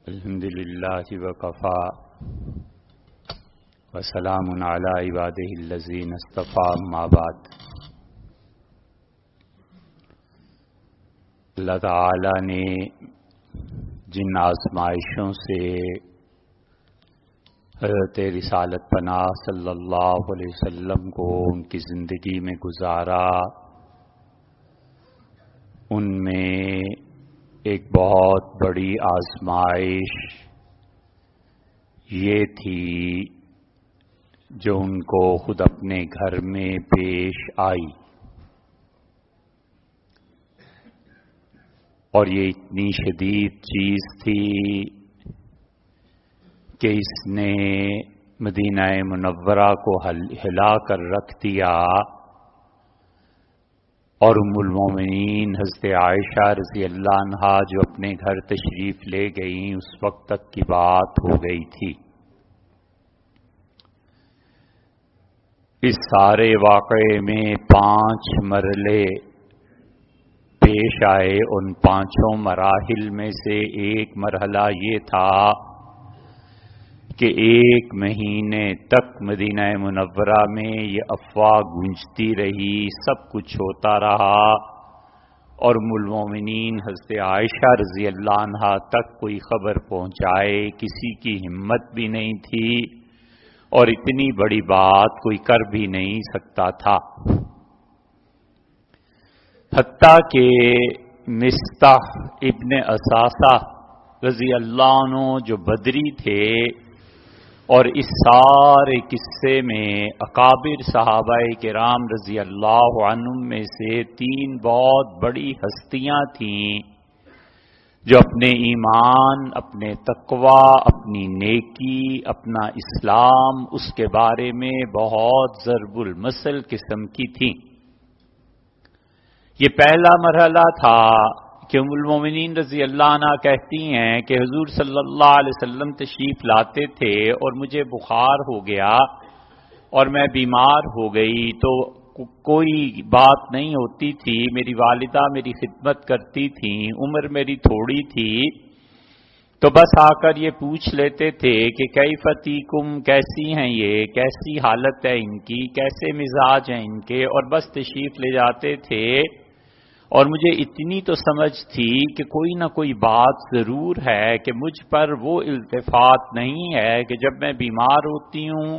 الحمدللہ وکفا وسلام علی عبادہ الذین اصطفی اما بعد۔ اللہ تعالی نے جن آزمائشوں سے حضرت رسالت پناہ صلی اللہ علیہ وسلم کو ان کی زندگی میں گزارا، ان میں ایک بہت بڑی آزمائش یہ تھی جو ان کو خود اپنے گھر میں پیش آئی، اور یہ اتنی شدید چیز تھی کہ اس نے مدینہ منورہ کو ہلا کر رکھ دیا، اور ام المومنین حضرت عائشہ رضی اللہ عنہا جو اپنے گھر تشریف لے گئیں اس وقت تک کی بات ہو گئی تھی۔ اس سارے واقعے میں 5 مرحلے پیش آئے، ان 5 مراحل میں سے ایک مرحلہ یہ تھا کہ 1 مہینے تک مدینہ منورہ میں یہ افواہ گونجتی رہی، سب کچھ ہوتا رہا، اور ام المومنین حضرت عائشہ رضی اللہ عنہا تک کوئی خبر پہنچائے کسی کی ہمت بھی نہیں تھی، اور اتنی بڑی بات کوئی کر بھی نہیں سکتا تھا۔ حتیٰ کہ مصطح ابن اثاثہ رضی اللہ عنہ جو بدری تھے، اور اس سارے قصے میں اکابر صحابہ کرام رضی اللہ عنہم میں سے 3 بہت بڑی ہستیاں تھیں جو اپنے ایمان، اپنے تقوی، اپنی نیکی، اپنا اسلام، اس کے بارے میں بہت ضرب المثل قسم کی تھیں۔ یہ پہلا مرحلہ تھا کہ ام المومنین رضی اللہ عنہ کہتی ہیں کہ حضور صلی اللہ علیہ وسلم تشریف لاتے تھے اور مجھے بخار ہو گیا اور میں بیمار ہو گئی، تو کوئی بات نہیں ہوتی تھی، میری والدہ میری خدمت کرتی تھیں، عمر میری تھوڑی تھی، تو بس آ کر یہ پوچھ لیتے تھے کہ کیفتیکم، کیسی ہیں یہ، کیسی حالت ہے ان کی، کیسے مزاج ہیں ان کے، اور بس تشریف لے جاتے تھے۔ اور مجھے اتنی تو سمجھ تھی کہ کوئی نہ کوئی بات ضرور ہے کہ مجھ پر وہ التفات نہیں ہے کہ جب میں بیمار ہوتی ہوں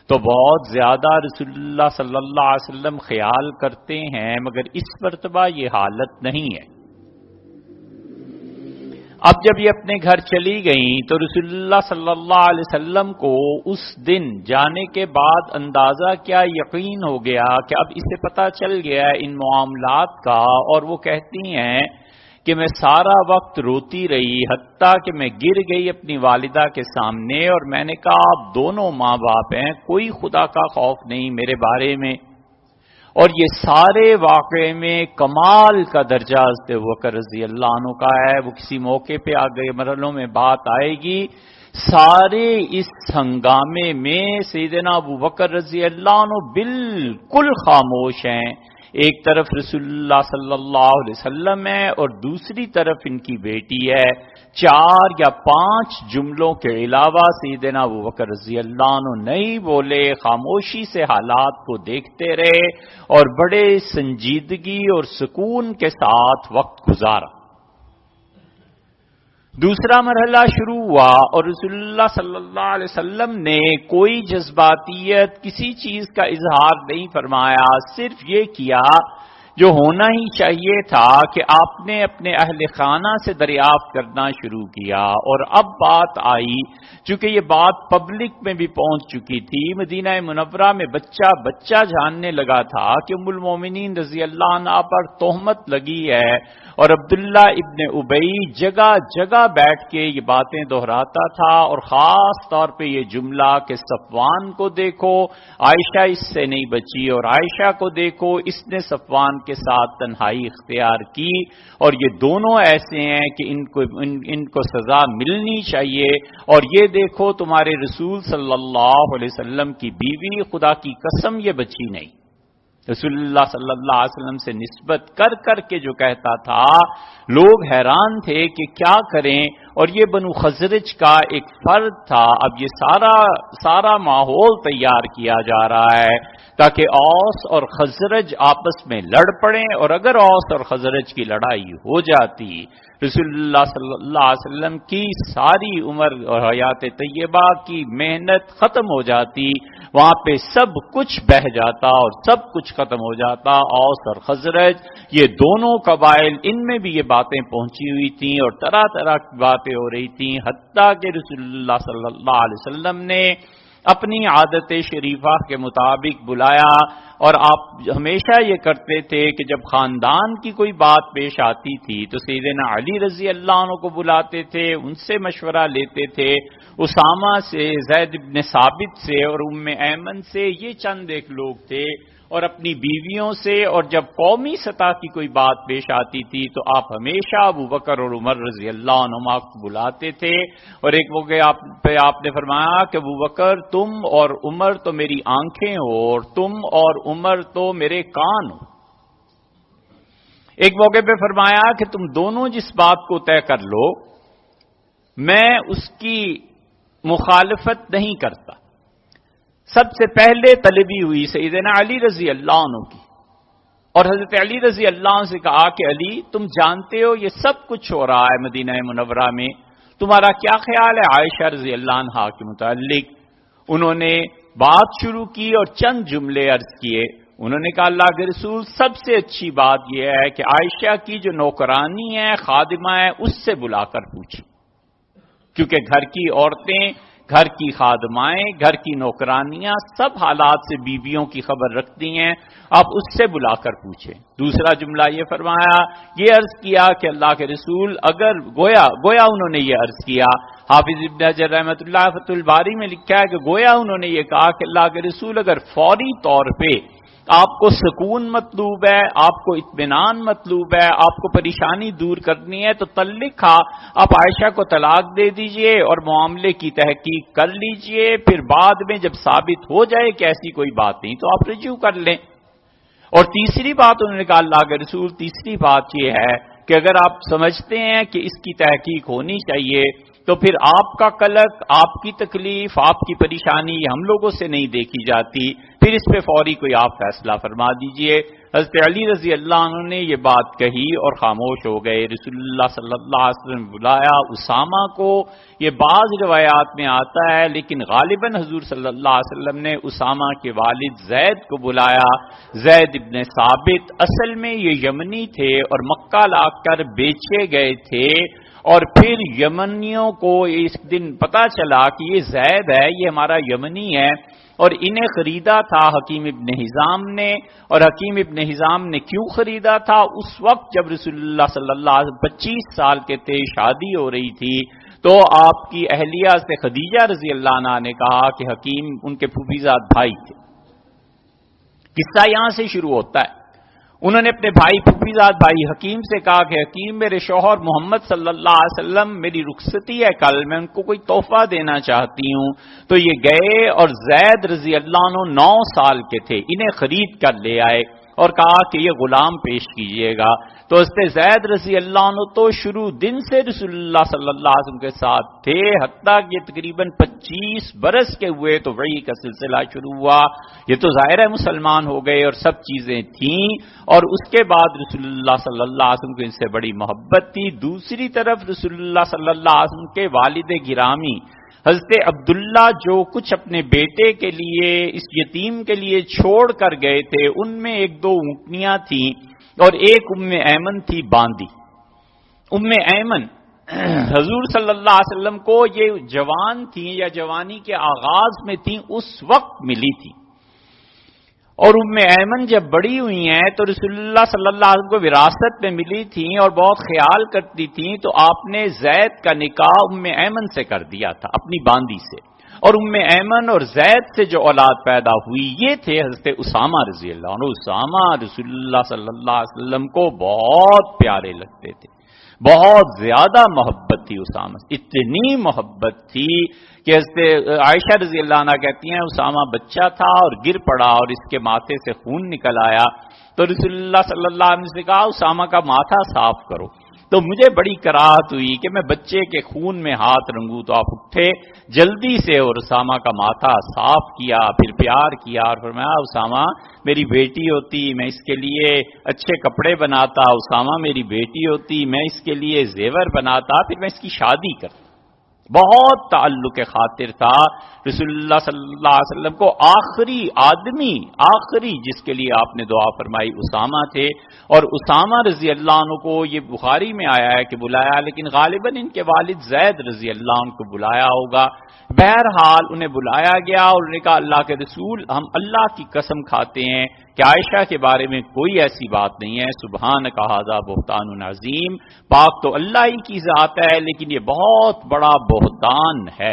تو بہت زیادہ رسول اللہ صلی اللہ علیہ وسلم خیال کرتے ہیں، مگر اس مرتبہ یہ حالت نہیں ہے۔ اب جب یہ اپنے گھر چلی گئیں تو رسول اللہ صلی اللہ علیہ وسلم کو اس دن جانے کے بعد اندازہ کیا یقین ہو گیا کہ اب اسے پتہ چل گیا ان معاملات کا، اور وہ کہتی ہیں کہ میں سارا وقت روتی رہی، حتیٰ کہ میں گر گئی اپنی والدہ کے سامنے، اور میں نے کہا آپ دونوں ماں باپ ہیں، کوئی خدا کا خوف نہیں میرے بارے میں۔ اور یہ سارے واقعے میں کمال کا درجہ حضرت ابوبکر رضی اللہ عنہ کا ہے، وہ کسی موقع پہ آگے مرحلوں میں بات آئے گی۔ سارے اس ہنگامے میں سیدنا ابوبکر رضی اللہ عنہ بالکل خاموش ہیں، ایک طرف رسول اللہ صلی اللہ علیہ وسلم ہے اور دوسری طرف ان کی بیٹی ہے۔ 4 یا 5 جملوں کے علاوہ سیدنا ابوبکر رضی اللہ عنہ نہیں بولے، خاموشی سے حالات کو دیکھتے رہے اور بڑے سنجیدگی اور سکون کے ساتھ وقت گزارا۔ دوسرا مرحلہ شروع ہوا اور رسول اللہ صلی اللہ علیہ وسلم نے کوئی جذباتیت، کسی چیز کا اظہار نہیں فرمایا، صرف یہ کیا جو ہونا ہی چاہیے تھا کہ آپ نے اپنے اہل خانہ سے دریافت کرنا شروع کیا۔ اور اب بات آئی، چونکہ یہ بات پبلک میں بھی پہنچ چکی تھی، مدینہ منورہ میں بچہ بچہ جاننے لگا تھا کہ ام المومنین رضی اللہ عنہا پر تہمت لگی ہے، اور عبداللہ ابن ابی جگہ جگہ بیٹھ کے یہ باتیں دہراتا تھا، اور خاص طور پہ یہ جملہ کہ صفوان کو دیکھو، عائشہ اس سے نہیں بچی، اور عائشہ کو دیکھو، اس نے صفوان کے ساتھ تنہائی اختیار کی، اور یہ دونوں ایسے ہیں کہ ان کو سزا ملنی چاہیے، اور یہ دیکھو تمہارے رسول صلی اللہ علیہ وسلم کی بیوی، خدا کی قسم یہ بچی نہیں۔ رسول اللہ صلی اللہ علیہ وسلم سے نسبت کر کر کے جو کہتا تھا، لوگ حیران تھے کہ کیا کریں، اور یہ بنو خزرج کا ایک فرد تھا۔ اب یہ سارا ماحول تیار کیا جا رہا ہے تاکہ اوس اور خزرج آپس میں لڑ پڑیں، اور اگر اوس اور خزرج کی لڑائی ہو جاتی، رسول اللہ صلی اللہ علیہ وسلم کی ساری عمر اور حیات طیبہ کی محنت ختم ہو جاتی، وہاں پہ سب کچھ بہہ جاتا اور سب کچھ ختم ہو جاتا۔ اوس اور خزرج یہ دونوں قبائل، ان میں بھی یہ باتیں پہنچی ہوئی تھیں اور طرح طرح کی باتیں ہو رہی تھیں، حتیٰ کہ رسول اللہ صلی اللہ علیہ وسلم نے اپنی عادت شریفہ کے مطابق بلایا، اور آپ ہمیشہ یہ کرتے تھے کہ جب خاندان کی کوئی بات پیش آتی تھی تو سیدنا علی رضی اللہ عنہ کو بلاتے تھے، ان سے مشورہ لیتے تھے، اسامہ سے، زید بن ثابت سے اور ام ایمن سے، یہ چند ایک لوگ تھے، اور اپنی بیویوں سے۔ اور جب قومی سطح کی کوئی بات پیش آتی تھی تو آپ ہمیشہ ابو بکر اور عمر رضی اللہ عنہما کو بلاتے تھے، اور ایک موقع آپ نے فرمایا کہ ابو بکر تم اور عمر تو میری آنکھیں ہو، اور تم اور عمر تو میرے کان ہو۔ ایک موقع پہ فرمایا کہ تم دونوں جس بات کو طے کر لو میں اس کی مخالفت نہیں کرتا۔ سب سے پہلے طلبی ہوئی سیدنا علی رضی اللہ عنہ کی، اور حضرت علی رضی اللہ عنہ سے کہا کہ علی تم جانتے ہو یہ سب کچھ ہو رہا ہے مدینہ منورہ میں، تمہارا کیا خیال ہے عائشہ رضی اللہ عنہا کے متعلق؟ انہوں نے بات شروع کی اور چند جملے عرض کیے۔ انہوں نے کہا اللہ کے رسول سب سے اچھی بات یہ ہے کہ عائشہ کی جو نوکرانی ہے، خادمہ ہے، اس سے بلا کر پوچھیں، کیونکہ گھر کی عورتیں، گھر کی خادمائیں، گھر کی نوکرانیاں سب حالات سے بیویوں کی خبر رکھتی ہیں، آپ اس سے بلا کر پوچھیں۔ دوسرا جملہ یہ فرمایا، یہ عرض کیا کہ اللہ کے رسول اگر گویا انہوں نے یہ عرض کیا، حافظ ابن حجر رحمۃ اللہ فتح الباری میں لکھا ہے کہ گویا انہوں نے یہ کہا کہ اللہ کے رسول اگر فوری طور پہ آپ کو سکون مطلوب ہے، آپ کو اطمینان مطلوب ہے، آپ کو پریشانی دور کرنی ہے، تو طلقہ آپ عائشہ کو طلاق دے دیجئے اور معاملے کی تحقیق کر لیجئے، پھر بعد میں جب ثابت ہو جائے کہ ایسی کوئی بات نہیں تو آپ رجوع کر لیں۔ اور تیسری بات انہوں نے کہا اللہ کے رسول تیسری بات یہ ہے کہ اگر آپ سمجھتے ہیں کہ اس کی تحقیق ہونی چاہیے تو پھر آپ کا قلق، آپ کی تکلیف، آپ کی پریشانی ہم لوگوں سے نہیں دیکھی جاتی، پھر اس پہ فوری کوئی آپ فیصلہ فرما دیجئے۔ حضرت علی رضی اللہ عنہ نے یہ بات کہی اور خاموش ہو گئے۔ رسول اللہ صلی اللہ علیہ وسلم نے بلایا اسامہ کو، یہ بعض روایات میں آتا ہے لیکن غالباً حضور صلی اللہ علیہ وسلم نے اسامہ کے والد زید کو بلایا، زید ابن ثابت، اصل میں یہ یمنی تھے اور مکہ لا کر بیچے گئے تھے، اور پھر یمنیوں کو اس دن پتا چلا کہ یہ زید ہے، یہ ہمارا یمنی ہے، اور انہیں خریدا تھا حکیم ابن حزام نے۔ اور حکیم ابن حزام نے کیوں خریدا تھا؟ اس وقت جب رسول اللہ صلی اللہ علیہ وسلم 25 سال کے تھے، شادی ہو رہی تھی، تو آپ کی اہلیہ سے خدیجہ رضی اللہ عنہا نے کہا کہ حکیم ان کے پھوپھیزاد بھائی تھے۔ قصہ یہاں سے شروع ہوتا ہے۔ انہوں نے اپنے بھائی پھوپھیزاد بھائی حکیم سے کہا کہ حکیم میرے شوہر محمد صلی اللہ علیہ وسلم میری رخصتی ہے کل، میں ان کو کوئی تحفہ دینا چاہتی ہوں۔ تو یہ گئے اور زید رضی اللہ عنہ 9 سال کے تھے، انہیں خرید کر لے آئے اور کہا کہ یہ غلام پیش کیجئے گا۔ تو حضرت زید رضی اللہ عنہ تو شروع دن سے رسول اللہ صلی اللہ علیہ وسلم کے ساتھ تھے، حتیٰ کہ تقریباً 25 برس کے ہوئے تو وحی کا سلسلہ شروع ہوا، یہ تو ظاہر ہے مسلمان ہو گئے اور سب چیزیں تھیں، اور اس کے بعد رسول اللہ صلی اللہ علیہ وسلم کو ان سے بڑی محبت تھی۔ دوسری طرف رسول اللہ صلی اللہ علیہ وسلم کے والد گرامی حضرت عبداللہ جو کچھ اپنے بیٹے کے لیے، اس یتیم کے لیے چھوڑ کر گئے تھے، ان میں 1-2 اونٹنیاں تھیں اور ایک ام ایمن تھی باندھی۔ ام ایمن حضور صلی اللہ علیہ وسلم کو یہ جوان تھیں یا جوانی کے آغاز میں تھیں، اس وقت ملی تھی، اور ام ایمن جب بڑی ہوئی ہیں تو رسول اللہ صلی اللہ علیہ وسلم کو وراثت میں ملی تھیں اور بہت خیال کرتی تھیں، تو آپ نے زید کا نکاح ام ایمن سے کر دیا تھا، اپنی باندی سے، اور ام ایمن اور زید سے جو اولاد پیدا ہوئی یہ تھے حضرت اسامہ رضی اللہ عنہ۔ اسامہ رسول اللہ صلی اللہ علیہ وسلم کو بہت پیارے لگتے تھے، بہت زیادہ محبت تھی اسامہ، اتنی محبت تھی کہ حضرت عائشہ رضی اللہ عنہ کہتی ہیں اسامہ بچہ تھا اور گر پڑا اور اس کے ماتھے سے خون نکل آیا، تو رسول اللہ صلی اللہ علیہ وسلم نے کہا اسامہ کا ماتھا صاف کرو، تو مجھے بڑی کراہت ہوئی کہ میں بچے کے خون میں ہاتھ رنگوں، تو آپ اٹھے جلدی سے اور اسامہ کا ماتھا صاف کیا، پھر پیار کیا اور فرمایا اسامہ میری بیٹی ہوتی میں اس کے لیے اچھے کپڑے بناتا، اسامہ میری بیٹی ہوتی میں اس کے لیے زیور بناتا، پھر میں اس کی شادی کرتا۔ بہت تعلق خاطر تھا رسول اللہ صلی اللہ علیہ وسلم کو، آخری آدمی آخری جس کے لیے آپ نے دعا فرمائی اسامہ تھے، اور اسامہ رضی اللہ عنہ کو یہ بخاری میں آیا ہے کہ بلایا، لیکن غالباً ان کے والد زید رضی اللہ عنہ کو بلایا ہوگا۔ بہرحال انہیں بلایا گیا اور انہوں نے کہا اللہ کے رسول ہم اللہ کی قسم کھاتے ہیں کہ عائشہ کے بارے میں کوئی ایسی بات نہیں ہے، سبحانک ھذا بہتان عظیم، پاک تو اللہ ہی کی ذات ہے لیکن یہ بہت بڑا بہتان ہے۔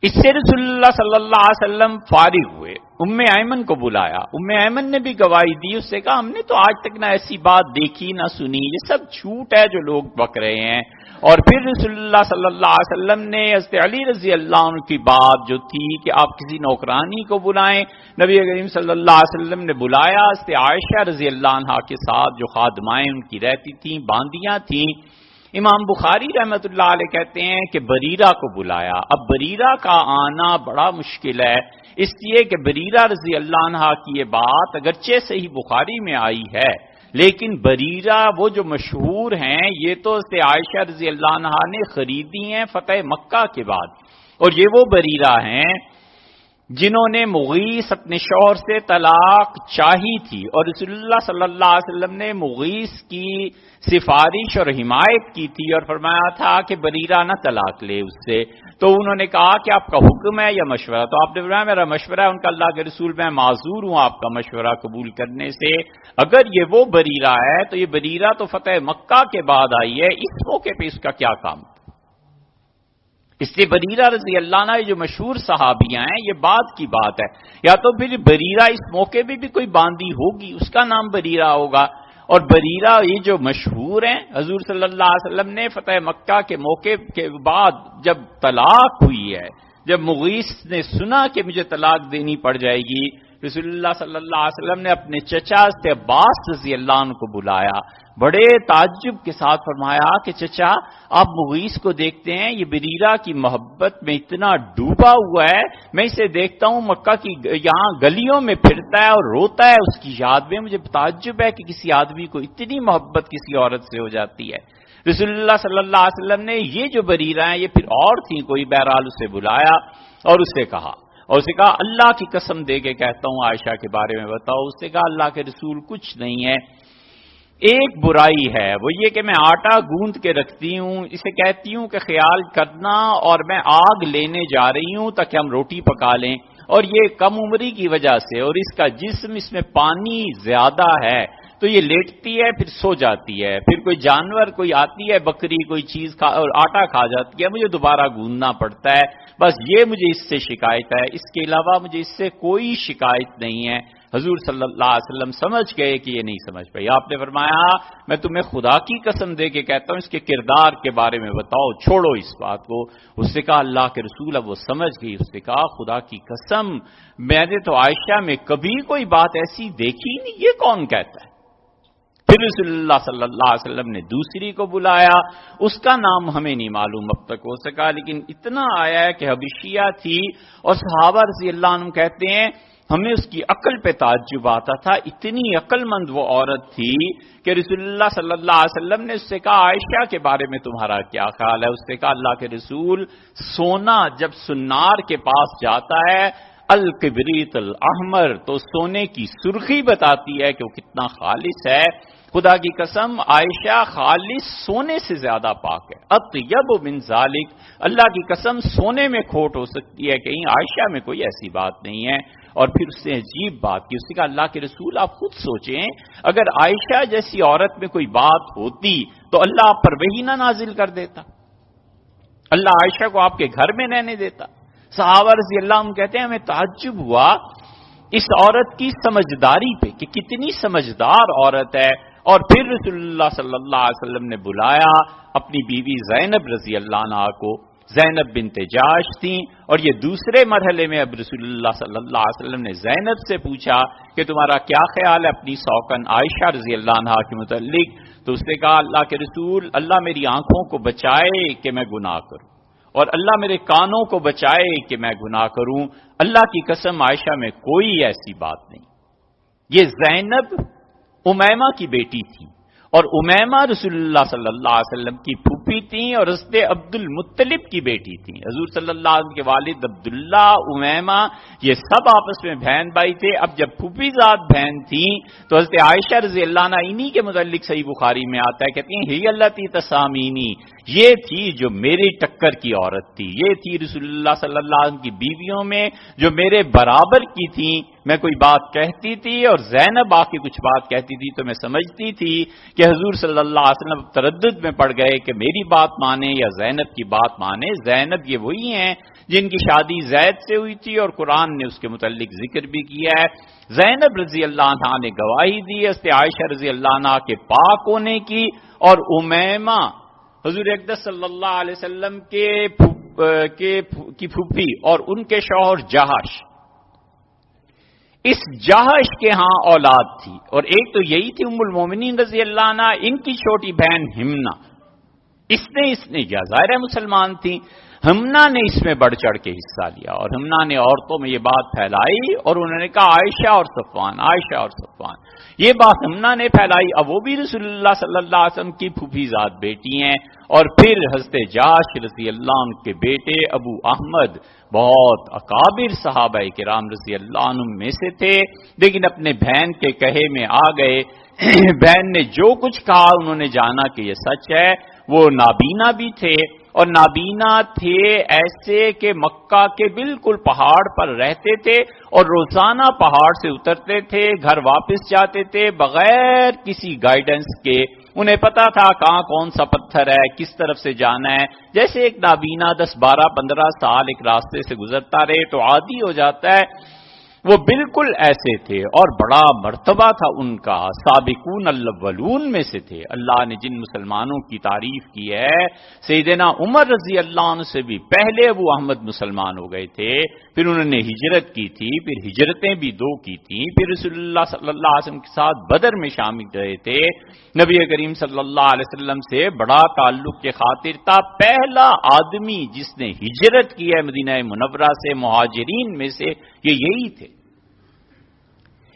اس سے رسول اللہ صلی اللہ علیہ وسلم فارغ ہوئے، ام ایمن کو بلایا، ام ایمن نے بھی گواہی دی، اس سے کہا ہم نے تو آج تک نہ ایسی بات دیکھی نہ سنی، یہ سب جھوٹ ہے جو لوگ بک رہے ہیں۔ اور پھر رسول اللہ صلی اللہ علیہ وسلم نے حضرت علی رضی اللہ عنہ کی بات جو تھی کہ آپ کسی نوکرانی کو بلائیں، نبی کریم صلی اللہ علیہ وسلم نے بلایا، حضرت عائشہ رضی اللہ عنہا کے ساتھ جو خادمائیں ان کی رہتی تھیں، باندیاں تھیں۔ امام بخاری رحمت اللہ علیہ کہتے ہیں کہ بریرہ کو بلایا۔ اب بریرہ کا آنا بڑا مشکل ہے، اس لیے کہ بریرہ رضی اللہ عنہا کی یہ بات اگرچہ صحیح بخاری میں آئی ہے، لیکن بریرہ وہ جو مشہور ہیں یہ تو عائشہ رضی اللہ عنہا نے خریدی ہیں فتح مکہ کے بعد، اور یہ وہ بریرہ ہیں جنہوں نے مغیث اپنے شوہر سے طلاق چاہی تھی، اور رسول اللہ صلی اللہ علیہ وسلم نے مغیث کی سفارش اور حمایت کی تھی اور فرمایا تھا کہ بریرہ نہ طلاق لے اس سے، تو انہوں نے کہا کہ آپ کا حکم ہے یا مشورہ، تو آپ نے فرمایا میرا مشورہ ہے، ان کا اللہ کے رسول میں معذور ہوں آپ کا مشورہ قبول کرنے سے، اگر یہ وہ بریرہ ہے تو یہ بریرہ تو فتح مکہ کے بعد آئی ہے، اس موقع پہ اس کا کیا کام؟ اس لیے بریرہ رضی اللہ عنہ جو مشہور صحابیاں ہیں یہ بات کی بات ہے، یا تو پھر بریرہ اس موقع پہ بھی کوئی باندی ہوگی اس کا نام بریرہ ہوگا، اور بریرہ یہ جو مشہور ہیں حضور صلی اللہ علیہ وسلم نے فتح مکہ کے موقع کے بعد جب طلاق ہوئی ہے، جب مغیث نے سنا کہ مجھے طلاق دینی پڑ جائے گی، رسول اللہ صلی اللہ علیہ وسلم نے اپنے چچا سے عباس رضی اللہ عنہ کو بلایا، بڑے تعجب کے ساتھ فرمایا کہ چچا آپ مغیث کو دیکھتے ہیں یہ بریرہ کی محبت میں اتنا ڈوبا ہوا ہے، میں اسے دیکھتا ہوں مکہ کی یہاں گلیوں میں پھرتا ہے اور روتا ہے اس کی یاد میں، مجھے تعجب ہے کہ کسی آدمی کو اتنی محبت کسی عورت سے ہو جاتی ہے۔ رسول اللہ صلی اللہ علیہ وسلم نے یہ جو بریرہ ہیں یہ پھر اور تھیں کوئی، بہرحال اسے بلایا اور اسے کہا، اور اسے کہا اللہ کی قسم دے کے کہتا ہوں عائشہ کے بارے میں بتاؤ، اس نے کہا اللہ کے رسول کچھ نہیں ہے، ایک برائی ہے وہ یہ کہ میں آٹا گوندھ کے رکھتی ہوں، اسے کہتی ہوں کہ خیال کرنا، اور میں آگ لینے جا رہی ہوں تاکہ ہم روٹی پکا لیں، اور یہ کم عمری کی وجہ سے اور اس کا جسم اس میں پانی زیادہ ہے تو یہ لیٹتی ہے پھر سو جاتی ہے، پھر کوئی جانور کوئی آتی ہے بکری کوئی چیز کھا اور آٹا کھا جاتی ہے، مجھے دوبارہ گوندنا پڑتا ہے، بس یہ مجھے اس سے شکایت ہے، اس کے علاوہ مجھے اس سے کوئی شکایت نہیں ہے۔ حضور صلی اللہ علیہ وسلم سمجھ گئے کہ یہ نہیں سمجھ پائی، آپ نے فرمایا میں تمہیں خدا کی قسم دے کے کہتا ہوں اس کے کردار کے بارے میں بتاؤ، چھوڑو اس بات کو۔ اس نے کہا اللہ کے رسول، اب وہ سمجھ گئی، اس نے کہا خدا کی قسم میں نے تو عائشہ میں کبھی کوئی بات ایسی دیکھی نہیں، یہ کون کہتا ہے؟ پھر رسول اللہ صلی اللہ علیہ وسلم نے دوسری کو بلایا، اس کا نام ہمیں نہیں معلوم اب تک ہو سکا، لیکن اتنا آیا ہے کہ حبشیہ تھی، اور صحابہ رضی اللہ عنہ کہتے ہیں ہمیں اس کی عقل پہ تعجب آتا تھا، اتنی عقل مند وہ عورت تھی کہ رسول اللہ صلی اللہ علیہ وسلم نے اس سے کہا عائشہ کے بارے میں تمہارا کیا خیال ہے؟ اس نے کہا اللہ کے رسول سونا جب سنار کے پاس جاتا ہے الکبریت الاحمر تو سونے کی سرخی بتاتی ہے کہ وہ کتنا خالص ہے، خدا کی قسم عائشہ خالص سونے سے زیادہ پاک ہے، اطیب من ذالک، اللہ کی قسم سونے میں کھوٹ ہو سکتی ہے کہیں، عائشہ میں کوئی ایسی بات نہیں ہے۔ اور پھر اس نے عجیب بات کی، اس نے کہا اللہ کے رسول آپ خود سوچیں اگر عائشہ جیسی عورت میں کوئی بات ہوتی تو اللہ آپ پر وحی نہ نازل کر دیتا، اللہ عائشہ کو آپ کے گھر میں رہنے دیتا۔ صحابہ رضی اللہ عنہ کہتے ہیں ہمیں تعجب ہوا اس عورت کی سمجھداری پہ کہ کتنی سمجھدار عورت ہے، اور پھر رسول اللہ صلی اللہ علیہ وسلم نے بلایا اپنی بیوی زینب رضی اللہ عنہا کو. زینب بنت جاش تھیں، اور یہ دوسرے مرحلے میں اب رسول اللہ صلی اللہ علیہ وسلم نے زینب سے پوچھا کہ تمہارا کیا خیال ہے اپنی سوکن عائشہ رضی اللہ عنہا کے متعلق. تو اس نے کہا اللہ کے رسول، اللہ میری آنکھوں کو بچائے کہ میں گناہ کروں، اور اللہ میرے کانوں کو بچائے کہ میں گناہ کروں. اللہ کی قسم عائشہ میں کوئی ایسی بات نہیں. یہ زینب امیمہ کی بیٹی تھی، اور امیمہ رسول اللہ صلی اللہ علیہ وسلم کی پھوپھی تھیں اور حضرت عبد المطلب کی بیٹی تھیں. حضور صلی اللہ علیہ وسلم کے والد عبداللہ، امیمہ، یہ سب آپس میں بہن بھائی تھے. اب جب پھوپھی ذات بہن تھیں تو حضرت عائشہ رضی اللہ عنہا انہی کے متعلق صحیح بخاری میں آتا ہے، کہتی ہیں ہی اللتی تسامینی، یہ تھی جو میری ٹکر کی عورت تھی، یہ تھی رسول اللہ صلی اللہ علیہ وسلم کی بیویوں میں جو میرے برابر کی تھیں. میں کوئی بات کہتی تھی اور زینب آ کے کچھ بات کہتی تھی تو میں سمجھتی تھی کہ حضور صلی اللہ علیہ وسلم تردد میں پڑ گئے کہ میری بات مانے یا زینب کی بات مانے. زینب یہ وہی ہیں جن کی شادی زید سے ہوئی تھی، اور قرآن نے اس کے متعلق ذکر بھی کیا ہے. زینب رضی اللہ عنہا نے گواہی دی حضرت عائشہ رضی اللہ عنہا کے پاک ہونے کی، اور امیمہ حضور اقدس صلی اللہ علیہ وسلم کی پھوپھی اور ان کے شوہر جہش، اس جہش کے ہاں اولاد تھی، اور ایک تو یہی تھی ام المومنین رضی اللہ عنہا، ان کی چھوٹی بہن ہمنا. اس نے کیا، ظاہر مسلمان تھی، ہمنا نے اس میں بڑھ چڑھ کے حصہ لیا، اور ہمنا نے عورتوں میں یہ بات پھیلائی، اور انہوں نے کہا عائشہ اور صفوان، عائشہ اور صفوان. یہ بات ہمنا نے پھیلائی. اب وہ بھی رسول اللہ صلی اللہ علیہ وسلم کی پھوپھی ذات بیٹی ہیں. اور پھر حضرت جاش رضی اللہ عنہ کے بیٹے ابو احمد بہت اکابر صحابہ کرام رضی اللہ عنہ میں سے تھے، لیکن اپنے بہن کے کہے میں آ گئے. بہن نے جو کچھ کہا انہوں نے جانا کہ یہ سچ ہے. وہ نابینا بھی تھے، اور نابینا تھے ایسے کہ مکہ کے بالکل پہاڑ پر رہتے تھے، اور روزانہ پہاڑ سے اترتے تھے، گھر واپس جاتے تھے بغیر کسی گائیڈنس کے. انہیں پتا تھا کہاں کون سا پتھر ہے، کس طرف سے جانا ہے. جیسے ایک نابینا 10 12 15 سال ایک راستے سے گزرتا رہے تو عادی ہو جاتا ہے، وہ بالکل ایسے تھے. اور بڑا مرتبہ تھا ان کا، سابقون الاولون میں سے تھے. اللہ نے جن مسلمانوں کی تعریف کی ہے، سیدنا عمر رضی اللہ عنہ سے بھی پہلے ابو احمد مسلمان ہو گئے تھے، پھر انہوں نے ہجرت کی تھی، پھر ہجرتیں بھی 2 کی تھیں، پھر رسول اللہ صلی اللہ علیہ وسلم کے ساتھ بدر میں شامل رہے تھے. نبی کریم صلی اللہ علیہ وسلم سے بڑا تعلق کے خاطر تھا. پہلا آدمی جس نے ہجرت کی ہے مدینہ منورہ سے مہاجرین میں سے یہ یہی تھے.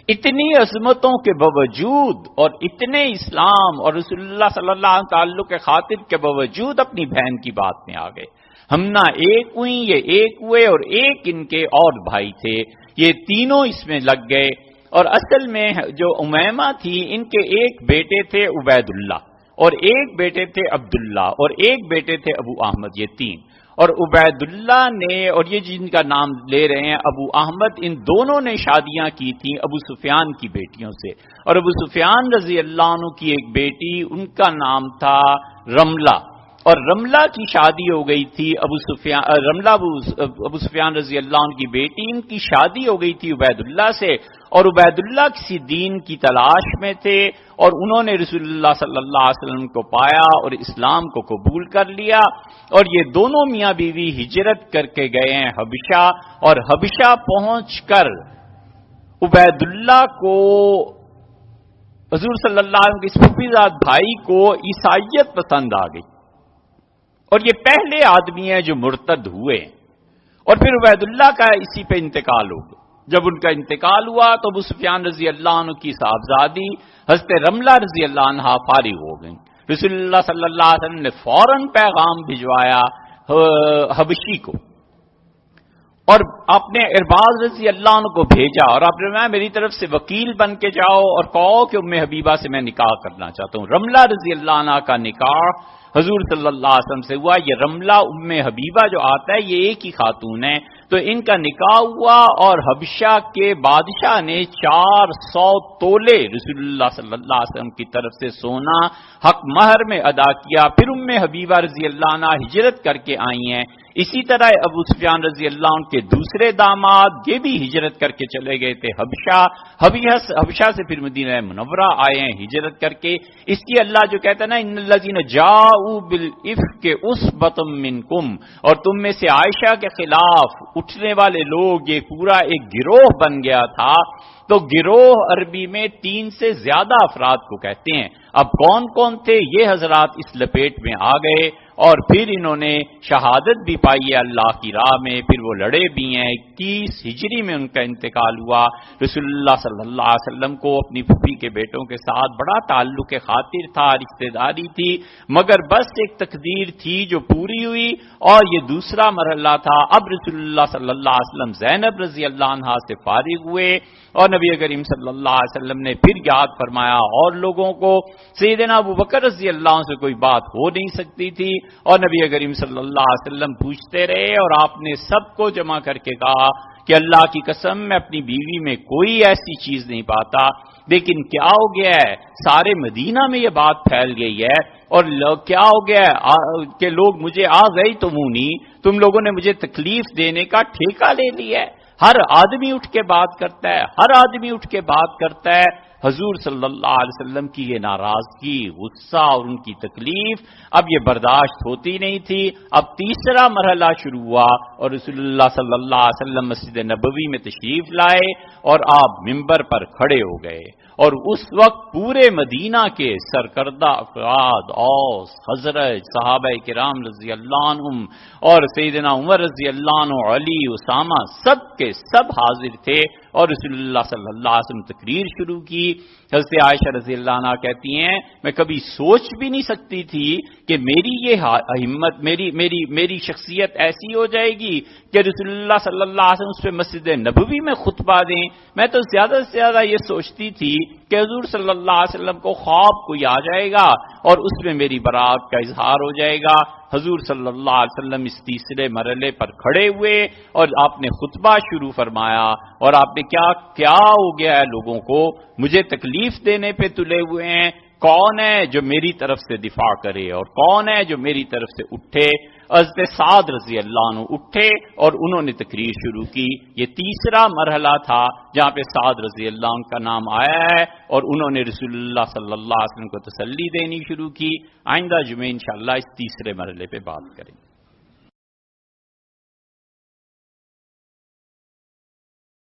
اتنی عظمتوں کے باوجود اور اتنے اسلام اور رسول اللہ صلی اللہ علیہ وسلم تعلق کے خاطر کے باوجود اپنی بہن کی بات میں آ گئے. ہمنا ایک ہوئی، یہ ایک ہوئے، اور ایک ان کے اور بھائی تھے، یہ تینوں اس میں لگ گئے. اور اصل میں جو امیمہ تھی ان کے ایک بیٹے تھے عبید اللہ، اور ایک بیٹے تھے عبداللہ، اور ایک بیٹے تھے ابو احمد، یہ 3. اور عبید اللہ نے، اور یہ جن کا نام لے رہے ہیں ابو احمد، ان دونوں نے شادیاں کی تھیں ابو سفیان کی بیٹیوں سے. اور ابو سفیان رضی اللہ عنہ کی ایک بیٹی، ان کا نام تھا رملہ، اور رملہ کی شادی ہو گئی تھی ابو سفیان رضی اللہ عنہ کی بیٹی، ان کی شادی ہو گئی تھی عبید اللہ سے. اور عبید اللہ کسی دین کی تلاش میں تھے، اور انہوں نے رسول اللہ صلی اللہ علیہ وسلم کو پایا اور اسلام کو قبول کر لیا. اور یہ دونوں میاں بیوی ہجرت کر کے گئے ہیں حبشہ، اور حبشہ پہنچ کر عبید اللہ کو، حضور صلی اللہ علیہ وسلم کے اس پھوپھی زاد بھائی کو عیسائیت پسند آ گئی، اور یہ پہلے آدمی ہیں جو مرتد ہوئے. اور پھر عبید اللہ کا اسی پہ انتقال ہو گیا. جب ان کا انتقال ہوا تو ابو سفیان رضی اللہ عنہ کی صاحبزادی حضرت رملہ رضی اللہ عنہ فارغ ہو گئیں. رسول اللہ صلی اللہ علیہ وسلم نے فوراً پیغام بھجوایا حبشی کو، اور آپ نے ارباز رضی اللہ عنہ کو بھیجا، اور آپ نے فرمایا میری طرف سے وکیل بن کے جاؤ اور کہو کہ ام حبیبہ سے میں نکاح کرنا چاہتا ہوں. رملہ رضی اللہ عنہ کا نکاح حضور صلی اللہ علیہ وسلم سے ہوا. یہ رملہ ام حبیبہ جو آتا ہے یہ ایک ہی خاتون ہے، تو ان کا نکاح ہوا، اور حبشہ کے بادشاہ نے 400 تولے رسول اللہ صلی اللہ علیہ وسلم کی طرف سے سونا حق مہر میں ادا کیا. پھر ام حبیبہ رضی اللہ عنہ ہجرت کر کے آئی ہیں. اسی طرح ابو سفیان رضی اللہ عنہ کے دوسرے داماد یہ بھی ہجرت کر کے چلے گئے تھے حبشہ سے پھر مدینہ منورہ آئے ہیں ہجرت کر کے. اس کی اللہ جو کہتا ہے نا ان الذین جاؤوا بالافک عصبۃ منکم، اور تم میں سے عائشہ کے خلاف اٹھنے والے لوگ یہ پورا ایک گروہ بن گیا تھا. تو گروہ عربی میں 3 سے زیادہ افراد کو کہتے ہیں. اب کون کون تھے یہ حضرات اس لپیٹ میں آ گئے اور پھر انہوں نے شہادت بھی پائی ہے اللہ کی راہ میں، پھر وہ لڑے بھی ہیں. 21 ہجری میں ان کا انتقال ہوا. رسول اللہ صلی اللہ علیہ وسلم کو اپنی پھوپھی کے بیٹوں کے ساتھ بڑا تعلق خاطر تھا، رشتہ داری تھی، مگر بس ایک تقدیر تھی جو پوری ہوئی اور یہ دوسرا مرحلہ تھا. اب رسول اللہ صلی اللہ علیہ وسلم زینب رضی اللہ عنہا سے فارغ ہوئے اور نبی کریم صلی اللہ علیہ وسلم نے پھر یاد فرمایا اور لوگوں کو سیدنا ابو بکر رضی اللہ عنہ سے کوئی بات ہو نہیں سکتی تھی اور نبی کریم صلی اللہ علیہ وسلم پوچھتے رہے اور آپ نے سب کو جمع کر کے کہا کہ اللہ کی قسم میں اپنی بیوی میں کوئی ایسی چیز نہیں پاتا. لیکن کیا ہو گیا ہے، سارے مدینہ میں یہ بات پھیل گئی ہے اور کیا ہو گیا ہے کہ لوگ مجھے آ گئی تم لوگوں نے مجھے تکلیف دینے کا ٹھیکہ لے لیا ہے. ہر آدمی اٹھ کے بات کرتا ہے، ہر آدمی اٹھ کے بات کرتا ہے. حضور صلی اللہ علیہ وسلم کی یہ ناراضگی، غصہ اور ان کی تکلیف اب یہ برداشت ہوتی نہیں تھی. اب تیسرا مرحلہ شروع ہوا اور رسول اللہ صلی اللہ علیہ وسلم مسجد نبوی میں تشریف لائے اور آپ منبر پر کھڑے ہو گئے اور اس وقت پورے مدینہ کے سرکردہ افراد، اوس، حضرت، صحابہ کرام رضی اللہ عنہم اور سیدنا عمر رضی اللہ عنہ، علی، اسامہ، سب کے سب حاضر تھے اور رسول اللہ صلی اللہ علیہ وسلم تقریر شروع کی. حضرت عائشہ رضی اللہ عنہ کہتی ہیں میں کبھی سوچ بھی نہیں سکتی تھی کہ میری یہ ہمت، میری شخصیت ایسی ہو جائے گی کہ رسول اللہ صلی اللہ علیہ وسلم اس پہ مسجد نبوی میں خطبہ دیں. میں تو زیادہ سے زیادہ یہ سوچتی تھی کہ حضور صلی اللہ علیہ وسلم کو خواب کوئی آ جائے گا اور اس میں میری برات کا اظہار ہو جائے گا. حضور صلی اللہ علیہ وسلم اس تیسرے مرحلے پر کھڑے ہوئے اور آپ نے خطبہ شروع فرمایا اور آپ نے کیا ہو گیا ہے لوگوں کو، مجھے تکلیف دینے پہ تلے ہوئے ہیں، کون ہے جو میری طرف سے دفاع کرے اور کون ہے جو میری طرف سے اٹھے. حضرت سعد رضی اللہ عنہ اٹھے اور انہوں نے تقریر شروع کی. یہ تیسرا مرحلہ تھا جہاں پہ سعد رضی اللہ عنہ کا نام آیا ہے اور انہوں نے رسول اللہ صلی اللہ علیہ وسلم کو تسلی دینی شروع کی. آئندہ جمعہ انشاءاللہ اس تیسرے مرحلے پہ بات کریں گے.